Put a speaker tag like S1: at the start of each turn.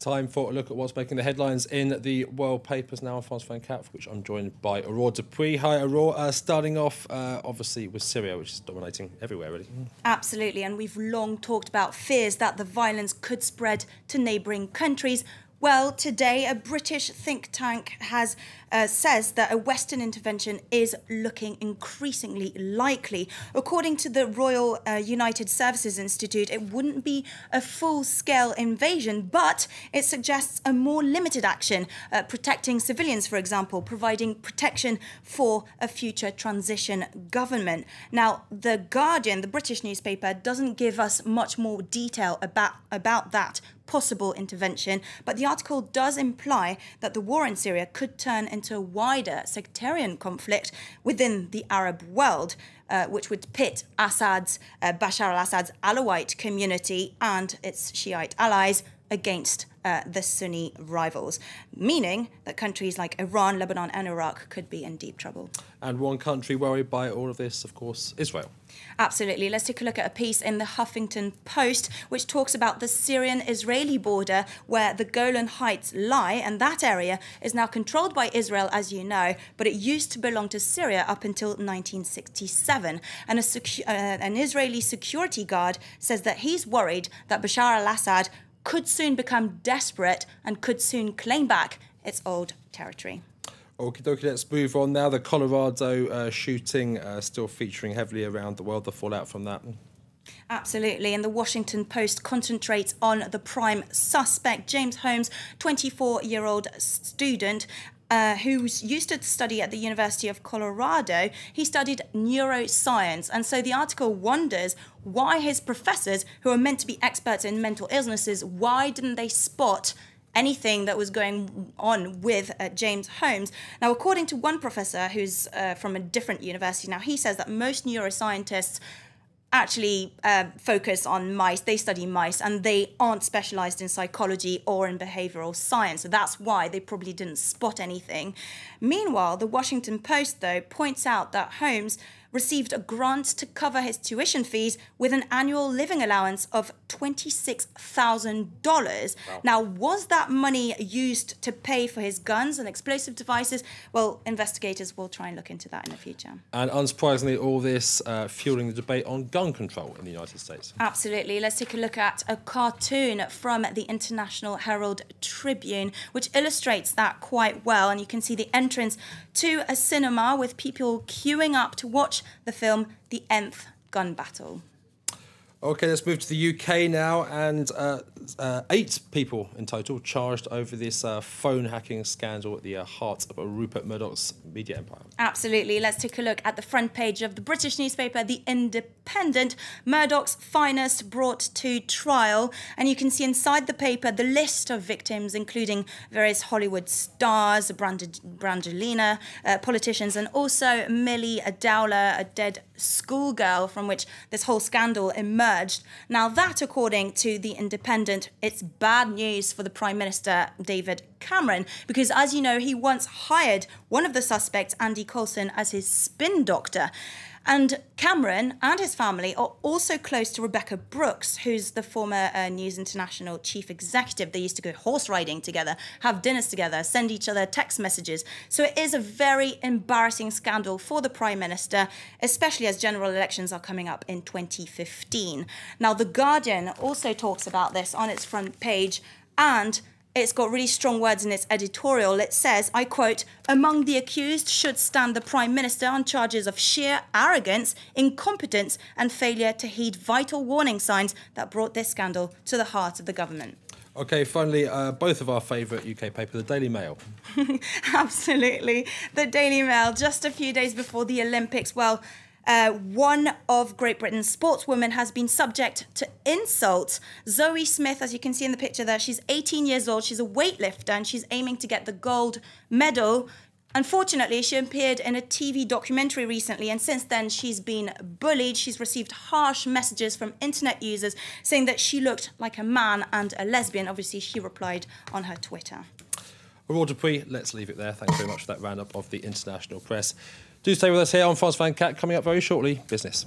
S1: time for a look at what's making the headlines in the world papers now on France 24, for which I'm joined by Aurore Dupuis. Hi, Aurore. Starting off, obviously, with Syria, which is dominating everywhere, really.
S2: Absolutely, and we've long talked about fears that the violence could spread to neighbouring countries. Well, today a British think tank has says that a Western intervention is looking increasingly likely. According to the Royal United Services Institute, it wouldn't be a full-scale invasion, but it suggests a more limited action, protecting civilians, for example, providing protection for a future transition government. Now, The Guardian, the British newspaper, doesn't give us much more detail about that possible intervention, but the article does imply that the war in Syria could turn into a wider sectarian conflict within the Arab world, which would pit Bashar al-Assad's Alawite community and its Shiite allies against the Sunni rivals, meaning that countries like Iran, Lebanon and Iraq could be in deep trouble.
S1: And one country worried by all of this, of course, Israel.
S2: Absolutely. Let's take a look at a piece in the Huffington Post which talks about the Syrian-Israeli border where the Golan Heights lie, and that area is now controlled by Israel, as you know, but it used to belong to Syria up until 1967. And an Israeli security guard says that he's worried that Bashar al-Assad could soon become desperate and could soon claim back its old territory.
S1: Okie dokie, let's move on now. The Colorado shooting still featuring heavily around the world, the fallout from that.
S2: Absolutely, and the Washington Post concentrates on the prime suspect, James Holmes, 24-year-old student who used to study at the University of Colorado. He studied neuroscience, and so the article wonders why his professors, who are meant to be experts in mental illnesses, why didn't they spot anything that was going on with James Holmes. Now, according to one professor who's from a different university now, he says that most neuroscientists actually focus on mice. They study mice and they aren't specialised in psychology or in behavioural science. So that's why they probably didn't spot anything. Meanwhile, the Washington Post, though, points out that Holmes received a grant to cover his tuition fees with an annual living allowance of $26,000. Wow. Now, was that money used to pay for his guns and explosive devices? Well, investigators will try and look into that in the future.
S1: And unsurprisingly, all this fueling the debate on gun control in the United States.
S2: Absolutely. Let's take a look at a cartoon from the International Herald Tribune, which illustrates that quite well. And you can see the entrance to a cinema with people queuing up to watch the film The Nth Gun Battle.
S1: OK, let's move to the UK now, and 8 people in total charged over this phone hacking scandal at the heart of Rupert Murdoch's media empire.
S2: Absolutely. Let's take a look at the front page of the British newspaper, The Independent. Murdoch's finest brought to trial, and you can see inside the paper the list of victims, including various Hollywood stars, Brangelina, politicians, and also Millie Dowler, a dead schoolgirl from which this whole scandal emerged. Now that, according to The Independent, it's bad news for the Prime Minister, David Cameron, because, as you know, he once hired one of the suspects, Andy Coulson, as his spin doctor. And Cameron and his family are also close to Rebecca Brooks, who's the former News International chief executive. They used to go horse riding together, have dinners together, send each other text messages. So it is a very embarrassing scandal for the Prime Minister, especially as general elections are coming up in 2015. Now, The Guardian also talks about this on its front page, and it's got really strong words in its editorial. It says, I quote, "Among the accused should stand the Prime Minister on charges of sheer arrogance, incompetence and failure to heed vital warning signs that brought this scandal to the heart of the government."
S1: OK, finally, both of our favourite UK paper, the Daily Mail.
S2: Absolutely. The Daily Mail, just a few days before the Olympics. Well, one of Great Britain's sportswomen has been subject to insult. Zoe Smith, as you can see in the picture there, she's 18 years old. She's a weightlifter and she's aiming to get the gold medal. Unfortunately, she appeared in a TV documentary recently, and since then she's been bullied. She's received harsh messages from internet users saying that she looked like a man and a lesbian. Obviously, she replied on her Twitter.
S1: Aurore Dupuis, let's leave it there. Thanks very much for that roundup of the international press. Do stay with us here on France 24. Coming up very shortly, business.